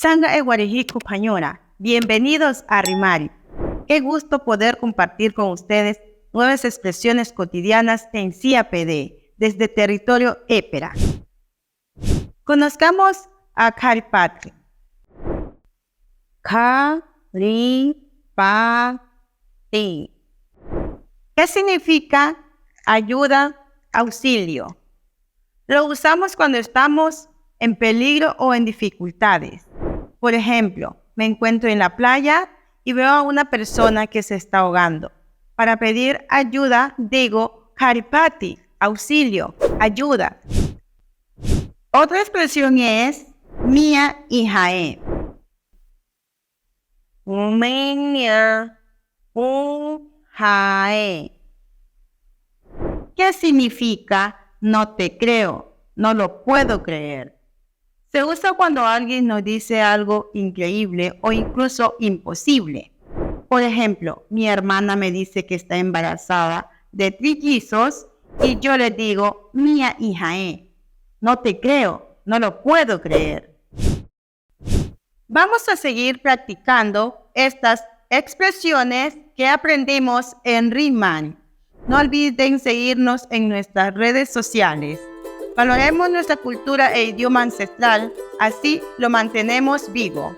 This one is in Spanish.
Sanga e Guarijico Pañora, bienvenidos a Rimari. Qué gusto poder compartir con ustedes nuevas expresiones cotidianas en CAPD desde territorio épera. Conozcamos a Caripati. Caripati. ¿Qué significa ayuda, auxilio? Lo usamos cuando estamos en peligro o en dificultades. Por ejemplo, me encuentro en la playa y veo a una persona que se está ahogando. Para pedir ayuda, digo Caripati, auxilio, ayuda. Otra expresión es mia ihae. Mia ihae. ¿Qué significa no te creo, no lo puedo creer? Se usa cuando alguien nos dice algo increíble o incluso imposible. Por ejemplo, mi hermana me dice que está embarazada de trillizos y yo le digo, mia ihae, no te creo, no lo puedo creer. Vamos a seguir practicando estas expresiones que aprendimos en Rimari. No olviden seguirnos en nuestras redes sociales. Valoremos nuestra cultura e idioma ancestral, así lo mantenemos vivo.